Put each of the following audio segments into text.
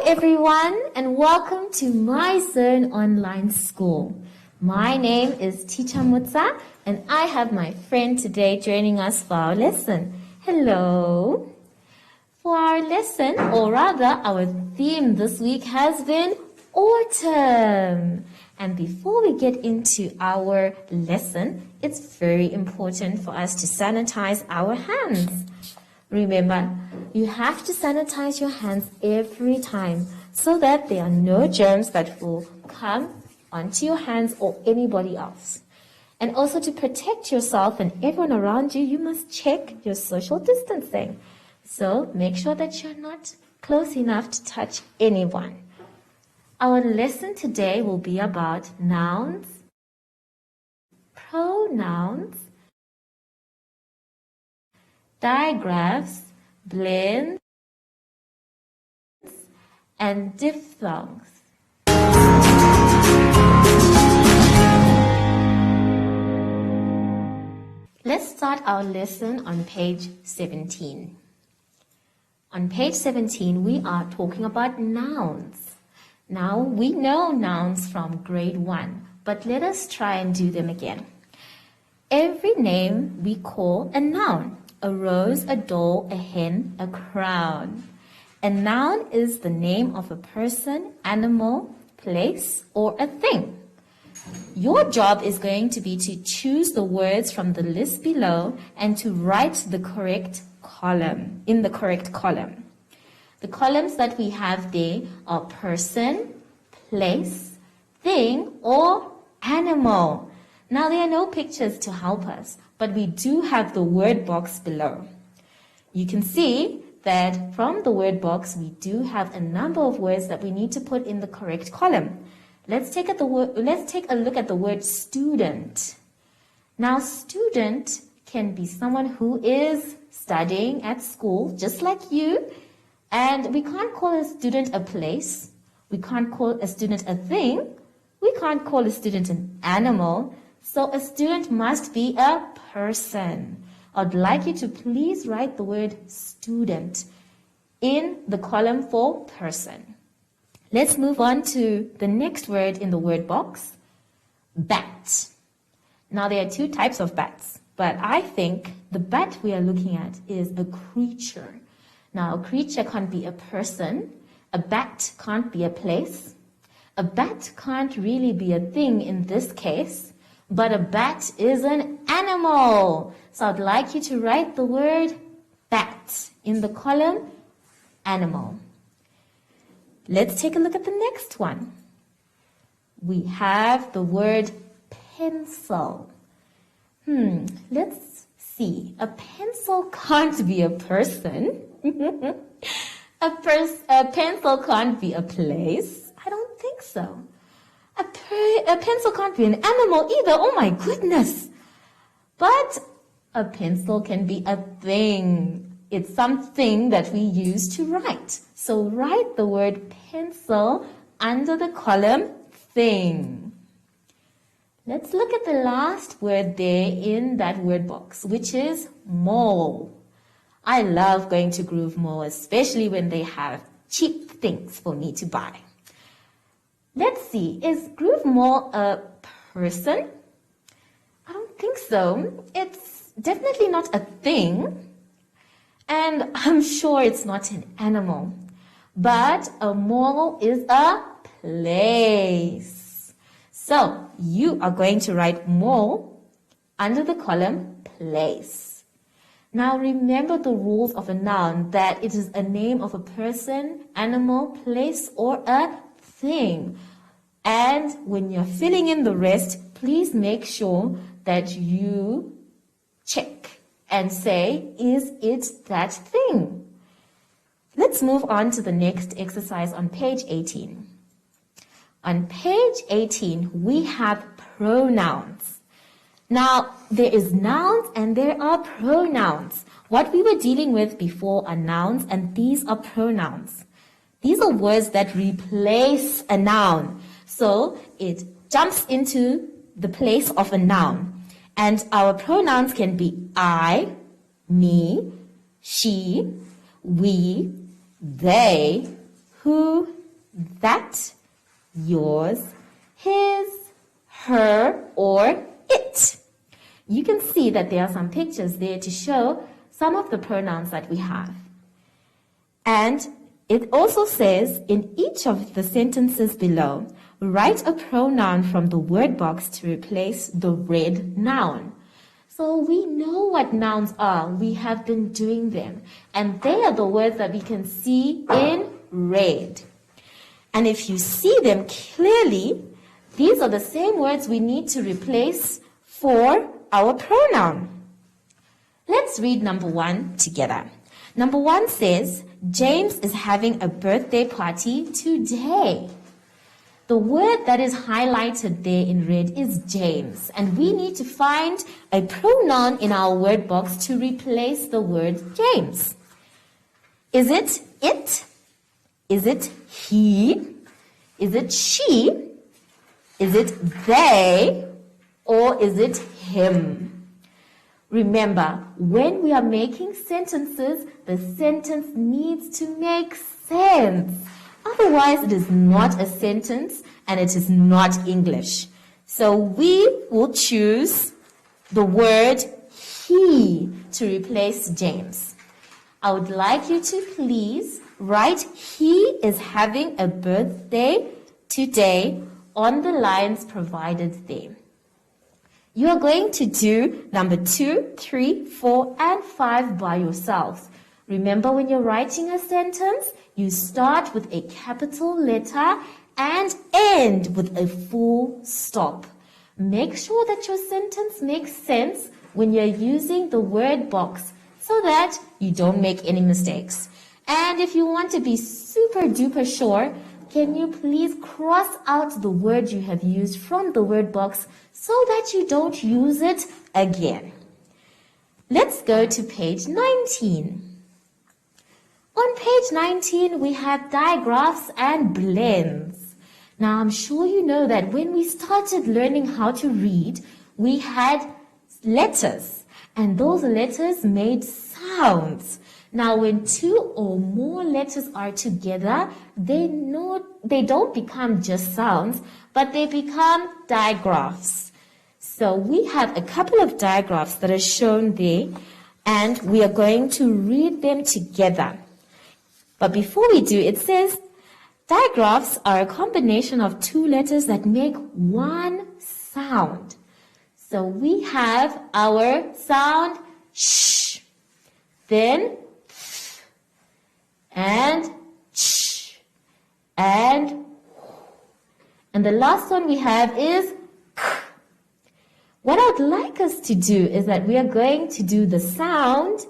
everyone, and welcome to my Zone Online School. My name is Teacher Mutsa, and I have my friend today joining us for our lesson. Hello. For our lesson, or rather our theme this week has been autumn. And before we get into our lesson, it's very important for us to sanitize our hands. Remember, you have to sanitize your hands every time so that there are no germs that will come onto your hands or anybody else. And also to protect yourself and everyone around you, you must check your social distancing. So make sure that you're not close enough to touch anyone. Our lesson today will be about nouns, pronouns, digraphs, blends, and diphthongs. Let's start our lesson on page 17. On page 17, we are talking about nouns. Now, we know nouns from grade 1, but let us try and do them again. Every name we call a noun. A rose, a doll, a hen, a crown. A noun is the name of a person, animal, place, or a thing. Your job is going to be to choose the words from the list below and to write the correct column, in the correct column. The columns that we have there are person, place, thing, or animal. Now, there are no pictures to help us, but we do have the word box below. You can see that from the word box, we do have a number of words that we need to put in the correct column. Let's take a look at the word student. Now, student can be someone who is studying at school, just like you, and we can't call a student a place. We can't call a student a thing. We can't call a student an animal. So a student must be a person. I'd like you to please write the word student in the column for person. Let's move on to the next word in the word box, bat. Now there are two types of bats, but I think the bat we are looking at is a creature. Now a creature can't be a person, a bat can't be a place, a bat can't really be a thing in this case, but a bat is an animal. So I'd like you to write the word bat in the column animal. Let's take a look at the next one. We have the word pencil. Let's see. A pencil can't be a person. A pencil can't be a place. I don't think so. A pencil can't be an animal either. Oh my goodness. But a pencil can be a thing. It's something that we use to write. So write the word pencil under the column thing. Let's look at the last word there in that word box, which is mall. I love going to Groove Mall, especially when they have cheap things for me to buy. Let's see, is Groove Mall a person? I don't think so. It's definitely not a thing. And I'm sure it's not an animal. But a mall is a place. So you are going to write mall under the column place. Now remember the rules of a noun, that it is a name of a person, animal, place, or a thing. And when you're filling in the rest, please make sure that you check and say, is it that thing? Let's move on to the next exercise on page 18. On page 18, we have pronouns. Now, there is nouns and there are pronouns. What we were dealing with before are nouns, and these are pronouns. These are words that replace a noun. So it jumps into the place of a noun. And our pronouns can be I, me, she, we, they, who, that, yours, his, her, or it. You can see that there are some pictures there to show some of the pronouns that we have. And it also says in each of the sentences below, write a pronoun from the word box to replace the red noun. So we know what nouns are. We have been doing them. And they are the words that we can see in red. And if you see them clearly, these are the same words we need to replace for our pronoun. Let's read number 1 together. Number 1 says, James is having a birthday party today. The word that is highlighted there in red is James, and we need to find a pronoun in our word box to replace the word James. Is it it? Is it he? Is it she? Is it they? Or is it him? Remember, when we are making sentences, the sentence needs to make sense. Otherwise, it is not a sentence and it is not English. So we will choose the word he to replace James. I would like you to please write he is having a birthday today on the lines provided there. You are going to do number 2, 3, 4, and 5 by yourselves. Remember, when you're writing a sentence, you start with a capital letter and end with a full stop. Make sure that your sentence makes sense when you're using the word box so that you don't make any mistakes. And if you want to be super duper sure, can you please cross out the word you have used from the word box so that you don't use it again? Let's go to page 19. On page 19, we have digraphs and blends. Now, I'm sure you know that when we started learning how to read, we had letters, and those letters made sounds. Now, when 2 or more letters are together, they don't become just sounds, but they become digraphs. So we have a couple of digraphs that are shown there, and we are going to read them together. But before we do, it says, digraphs are a combination of 2 letters that make one sound. So we have our sound sh, then and ch, and the last one we have is k. What I would like us to do is that we are going to do the sound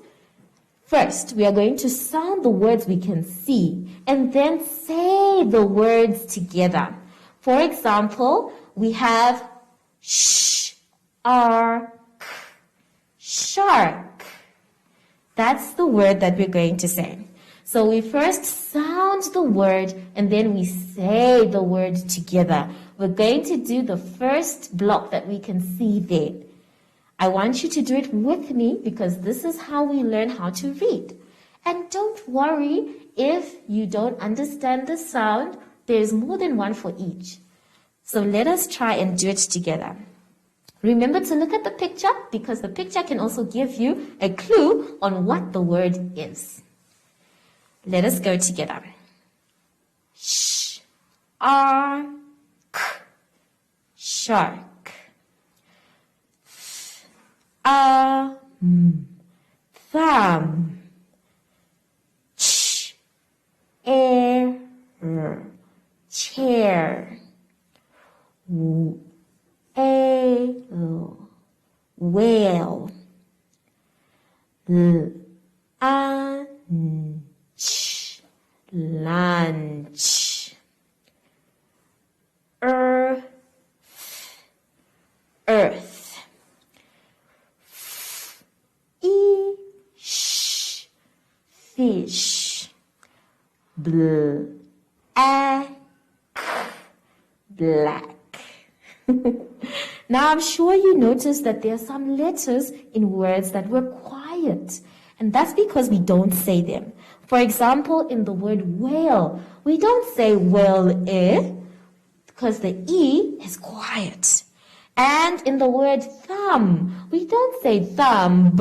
first. We are going to sound the words we can see and then say the words together. For example, we have sh, r, k, shark. That's the word that we're going to say. So we first sound the word and then we say the word together. We're going to do the first block that we can see there. I want you to do it with me because this is how we learn how to read. And don't worry if you don't understand the sound. There's more than one for each. So let us try and do it together. Remember to look at the picture because the picture can also give you a clue on what the word is. Let us go together. Sh, r, k, shark. Thumb. Ch, air, chair. Whale. Lunch. Earth. Fish. Black. Now, I'm sure you noticed that there are some letters in words that were quiet, and that's because we don't say them. For example, in the word whale, we don't say whale-e because the E is quiet. And in the word thumb, we don't say thumb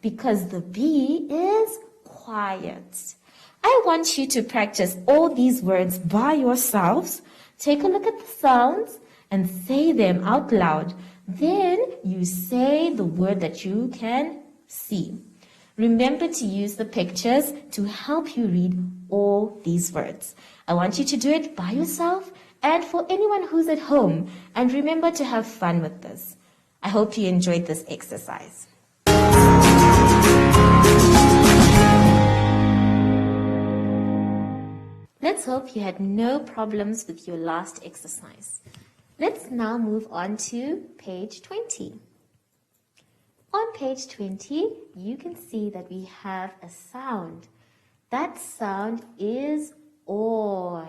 because the B is quiet. I want you to practice all these words by yourselves. Take a look at the sounds and say them out loud. Then you say the word that you can see. Remember to use the pictures to help you read all these words. I want you to do it by yourself and for anyone who's at home. And remember to have fun with this. I hope you enjoyed this exercise. Let's hope you had no problems with your last exercise. Let's now move on to page 20. On page 20, you can see that we have a sound. That sound is oi.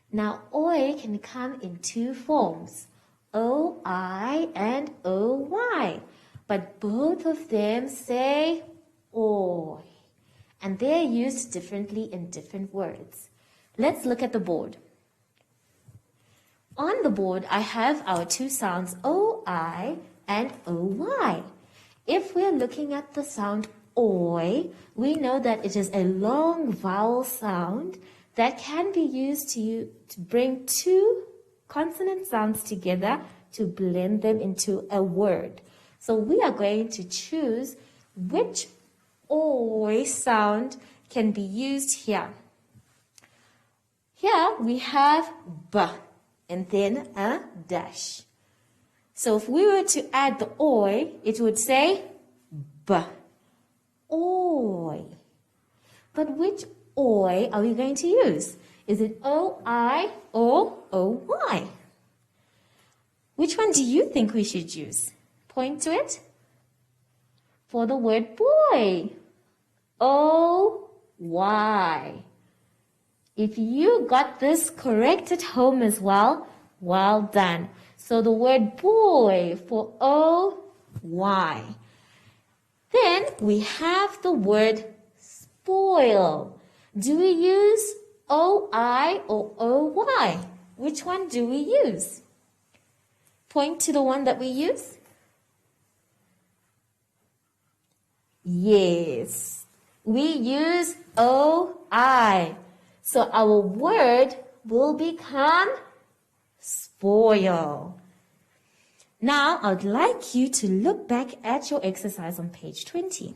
Now, oi can come in two forms, O-I and O-Y. But both of them say oi. And they're used differently in different words. Let's look at the board. On the board, I have our two sounds O-I and O-Y. If we're looking at the sound oi, we know that it is a long vowel sound that can be used to bring two consonant sounds together to blend them into a word. So we are going to choose which oi sound can be used here. Here we have b and then a dash. So if we were to add the oi, it would say b, oi. But which oi are we going to use? Is it O-I or O-Y? Which one do you think we should use? Point to it. For the word boy, O-Y. If you got this correct at home as well, well done. So the word boy for O-Y. Then we have the word spoil. Do we use O-I or O-Y? Which one do we use? Point to the one that we use. Yes, we use O-I. So our word will become spoil. Now, I would like you to look back at your exercise on page 20.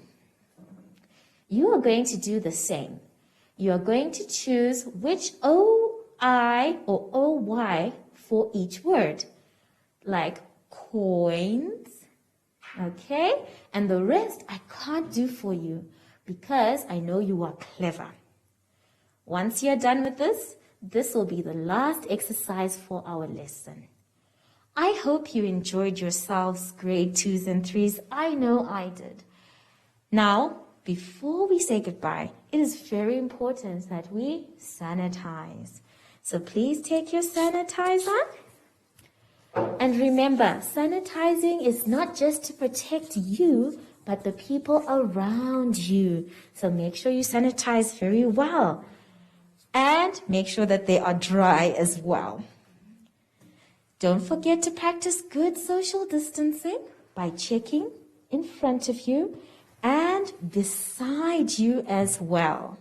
You are going to do the same. You are going to choose which O-I or O-Y for each word, like coins, okay? And the rest I can't do for you because I know you are clever. Once you're done with this, this will be the last exercise for our lesson. I hope you enjoyed yourselves, grade 2s and 3s. I know I did. Now, before we say goodbye, it is very important that we sanitize. So please take your sanitizer. And remember, sanitizing is not just to protect you, but the people around you. So make sure you sanitize very well. And make sure that they are dry as well. Don't forget to practice good social distancing by checking in front of you and beside you as well.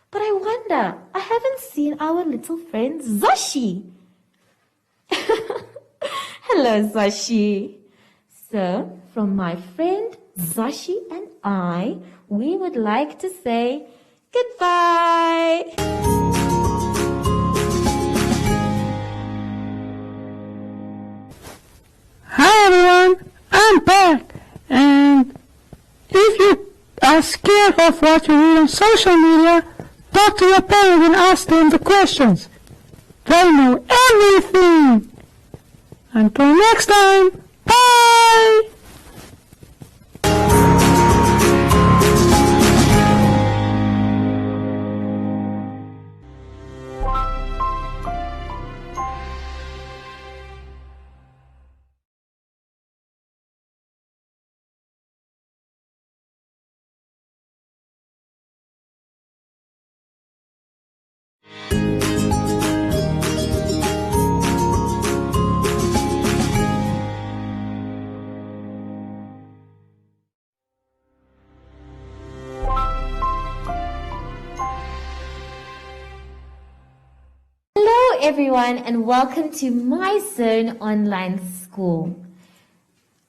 But I wonder, I haven't seen our little friend Zashi. Hello, Zashi. So, from my friend Zashi and I, we would like to say goodbye. Hi everyone, I'm back, and if you are scared of what you read on social media, talk to your parents and ask them the questions. They know everything. Until next time, bye! Hello everyone and welcome to my Zone Online School.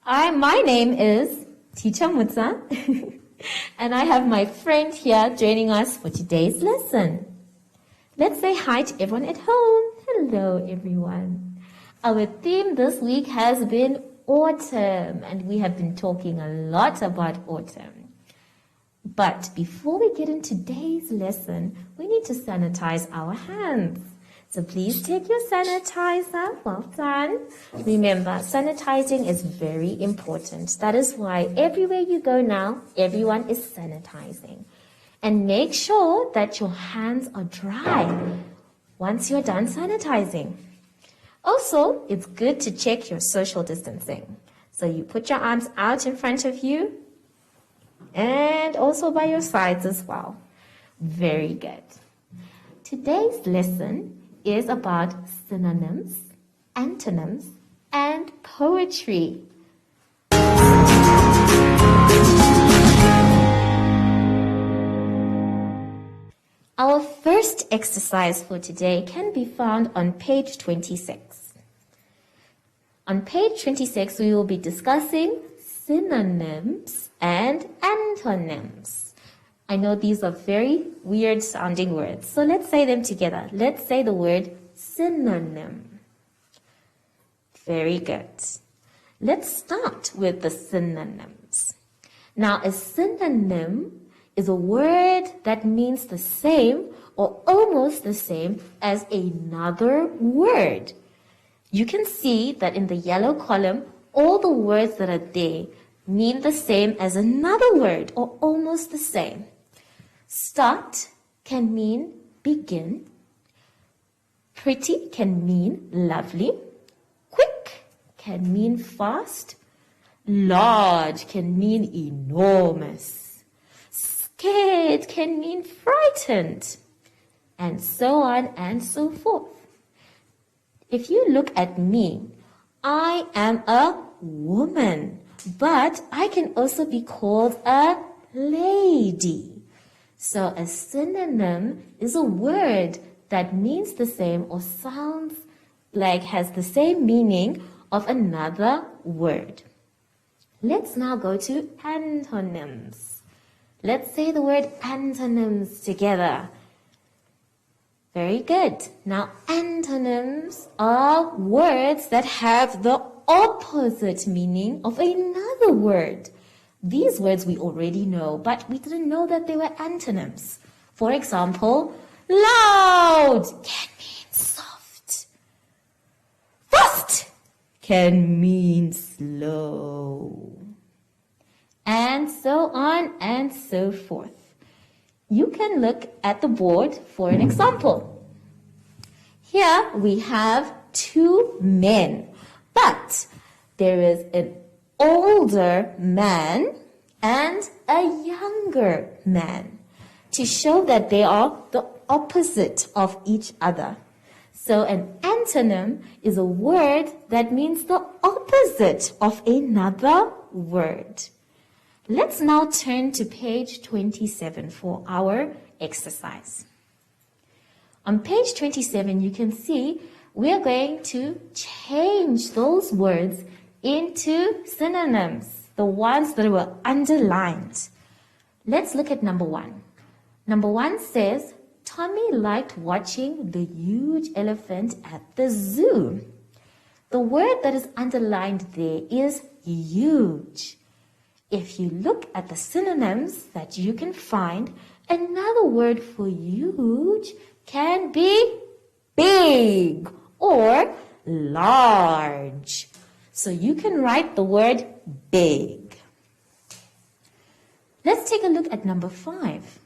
My name is Teacher Mutsa and I have my friend here joining us for today's lesson. Let's say hi to everyone at home. Hello everyone. Our theme this week has been autumn and we have been talking a lot about autumn. But before we get into today's lesson, we need to sanitize our hands. So please take your sanitizer. Well done. Remember, sanitizing is very important. That is why everywhere you go now, everyone is sanitizing. And make sure that your hands are dry once you're done sanitizing. Also, it's good to check your social distancing. So you put your arms out in front of you and also by your sides as well. Very good. Today's lesson is about synonyms, antonyms, and poetry. Our first exercise for today can be found on page 26. On page 26, we will be discussing synonyms and antonyms. I know these are very weird sounding words, so let's say them together. Let's say the word synonym. Very good. Let's start with the synonyms. Now, a synonym is a word that means the same or almost the same as another word. You can see that in the yellow column, all the words that are there mean the same as another word or almost the same. Start can mean begin. Pretty can mean lovely. Quick can mean fast. Large can mean enormous. Scared can mean frightened. And so on and so forth. If you look at me, I am a woman, but I can also be called a lady. So a synonym is a word that means the same or sounds like has the same meaning of another word. Let's now go to antonyms. Let's say the word antonyms together. Very good. Now antonyms are words that have the opposite meaning of another word. These words we already know, but we didn't know that they were antonyms. For example, loud can mean soft. Fast can mean slow. And so on and so forth. You can look at the board for an example. Here we have two men, but there is an older man and a younger man to show that they are the opposite of each other. So an antonym is a word that means the opposite of another word. Let's now turn to page 27 for our exercise. On page 27, you can see we're going to change those words into synonyms, the ones that were underlined. Let's look at number 1. Number 1 says, Tommy liked watching the huge elephant at the zoo. The word that is underlined there is huge. If you look at the synonyms that you can find, another word for huge can be big or large. So you can write the word big. Let's take a look at number 5.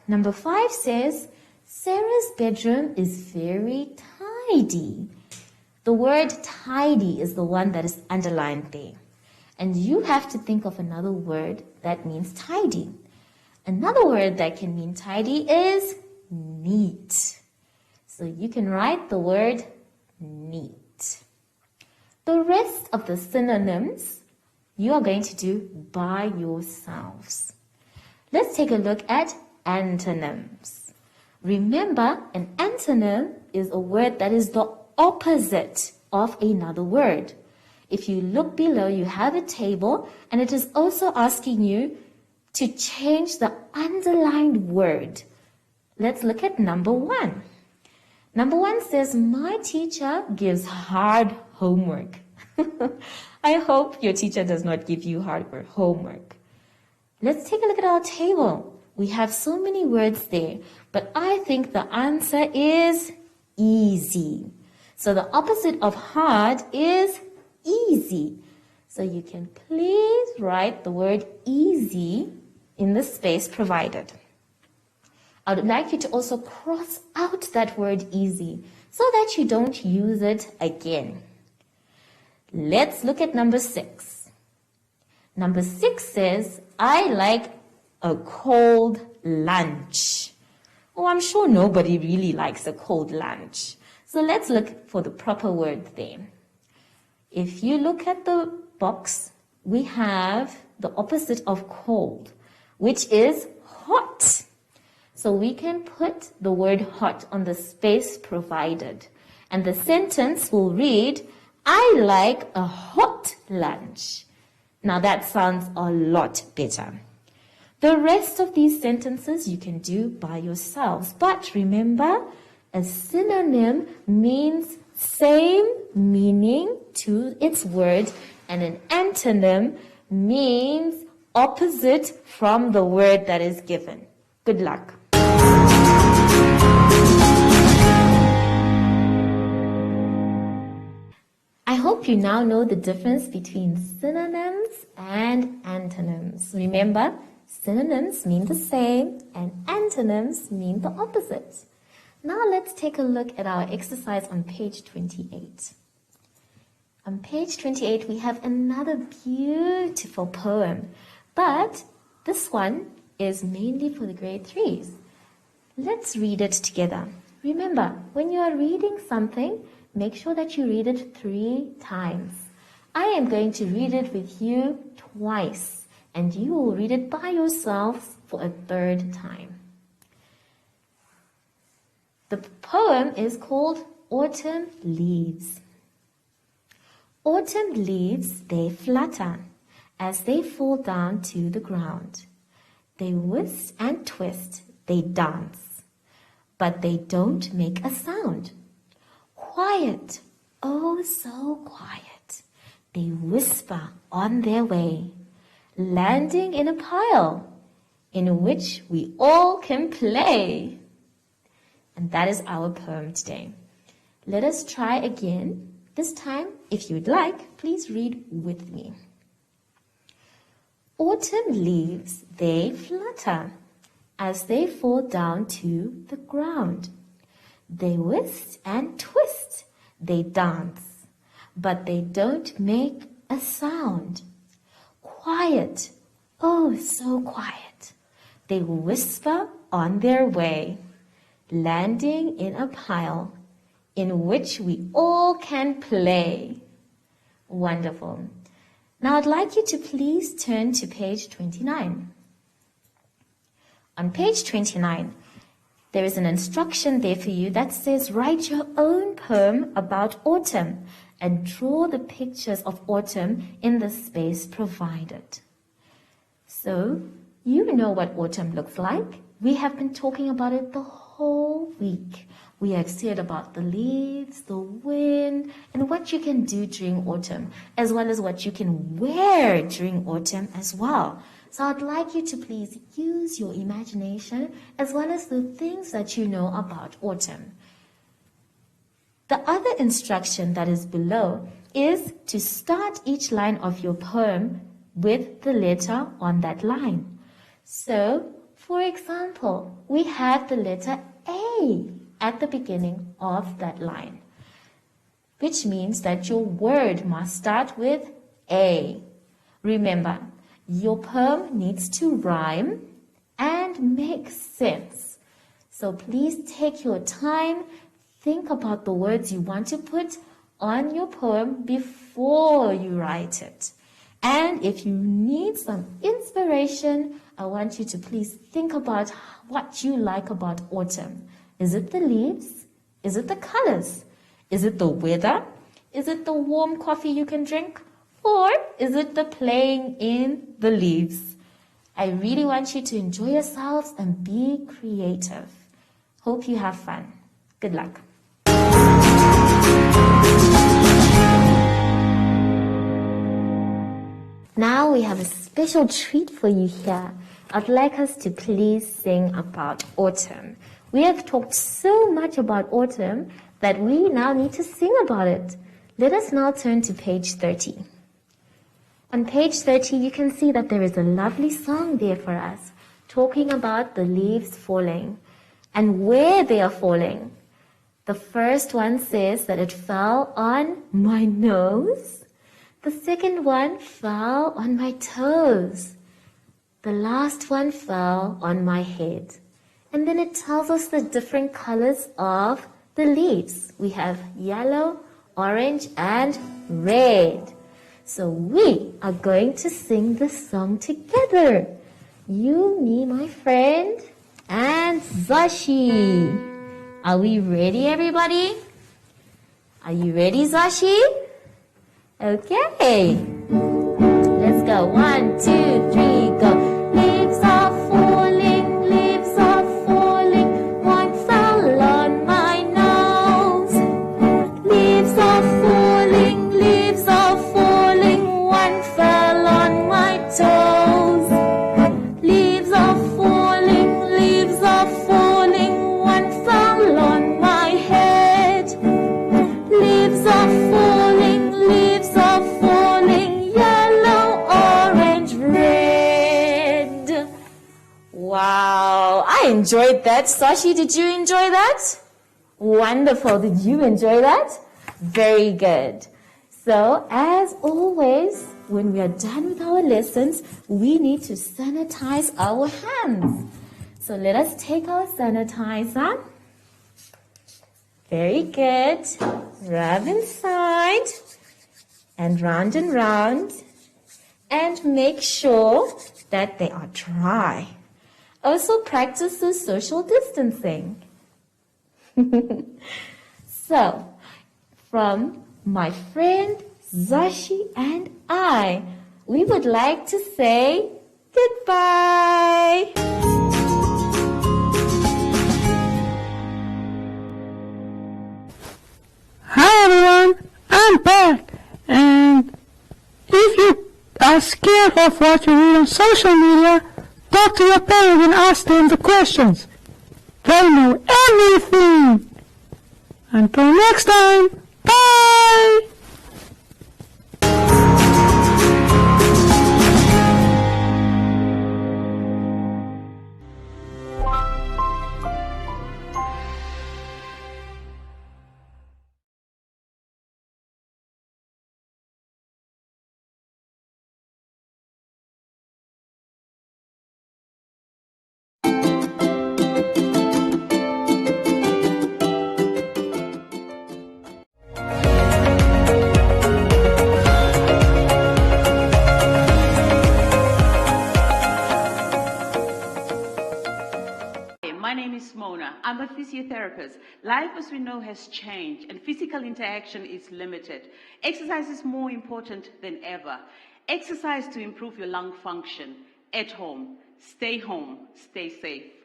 Number 5 says, Sarah's bedroom is very tidy. The word tidy is the one that is underlined there. And you have to think of another word that means tidy. Another word that can mean tidy is neat. So you can write the word neat. The rest of the synonyms you are going to do by yourselves. Let's take a look at antonyms. Remember, an antonym is a word that is the opposite of another word. If you look below, you have a table, and it is also asking you to change the underlined word. Let's look at number 1. Number 1 says, my teacher gives hard homework. I hope your teacher does not give you hard homework. Let's take a look at our table. We have so many words there, but I think the answer is easy. So the opposite of hard is easy. So you can please write the word easy in the space provided. I would like you to also cross out that word easy so that you don't use it again. Let's look at number 6. Number 6 says, I like a cold lunch. Oh, I'm sure nobody really likes a cold lunch. So let's look for the proper word there. If you look at the box, we have the opposite of cold, which is hot. So we can put the word hot on the space provided. And the sentence will read, I like a hot lunch. Now that sounds a lot better. The rest of these sentences you can do by yourselves. But remember, a synonym means same meaning to its word, and an antonym means opposite from the word that is given. Good luck. I hope you now know the difference between synonyms and antonyms. Remember, synonyms mean the same and antonyms mean the opposite. Now let's take a look at our exercise on page 28. On page 28, we have another beautiful poem, but this one is mainly for the grade 3s. Let's read it together. Remember, when you are reading something, make sure that you read it 3 times. I am going to read it with you twice, and you will read it by yourselves for a 3rd time. The poem is called Autumn Leaves. Autumn leaves, they flutter as they fall down to the ground. They whisk and twist, they dance, but they don't make a sound. Quiet, oh so quiet, they whisper on their way, landing in a pile in which we all can play. And that is our poem today. Let us try again. This time, if you'd like, please read with me. Autumn leaves, they flutter as they fall down to the ground. They whisk and twist, they dance, but they don't make a sound. Quiet, oh so quiet, they whisper on their way, landing in a pile in which we all can play. Wonderful. Now I'd like you to please turn to page 29. On page 29, there is an instruction there for you that says write your own poem about autumn and draw the pictures of autumn in the space provided. So, you know what autumn looks like. We have been talking about it the whole week. We have said about the leaves, the wind, and what you can do during autumn, as well as what you can wear during autumn as well. So I'd like you to please use your imagination as well as the things that you know about autumn. The other instruction that is below is to start each line of your poem with the letter on that line. So, for example, we have the letter A at the beginning of that line, which means that your word must start with A. Remember, your poem needs to rhyme and make sense. So please take your time, think about the words you want to put on your poem before you write it. And if you need some inspiration, I want you to please think about what you like about autumn. Is it the leaves? Is it the colors? Is it the weather? Is it the warm coffee you can drink? Or is it the playing in the leaves? I really want you to enjoy yourselves and be creative. Hope you have fun. Good luck. Now we have a special treat for you here. I'd like us to please sing about autumn. We have talked so much about autumn that we now need to sing about it. Let us now turn to page 30. On page 30, you can see that there is a lovely song there for us, talking about the leaves falling and where they are falling. The first one says that it fell on my nose. The second one fell on my toes. The last one fell on my head. And then it tells us the different colors of the leaves. We have yellow, orange, and red. So we are going to sing this song together. You, me, my friend, and Zashi. Are we ready, everybody? Are you ready, Zashi? Okay. Let's go. 1, 2, 3, go. Leaves are falling, leaves are falling. One fell on my nose. Leaves are falling, leaves are falling. One fell on my toes. Leaves are falling, leaves are falling. One fell on my head. Leaves are falling, leaves are falling. Yellow, orange, red. Wow, I enjoyed that. Sashi, did you enjoy that? Wonderful. Did you enjoy that? Very good. So, as always, when we are done with our lessons, we need to sanitize our hands. So let us take our sanitizer. Very good. Rub inside and round, and make sure that they are dry. Also practice the social distancing. So, from my friend Zashi and I, we would like to say goodbye. Hi everyone, I'm back, and if you are scared of what you read on social media, talk to your parents and ask them the questions. They know everything. Until next time, bye! I'm a physiotherapist. Life, as we know, has changed, and physical interaction is limited. Exercise is more important than ever. Exercise to improve your lung function at home. Stay safe.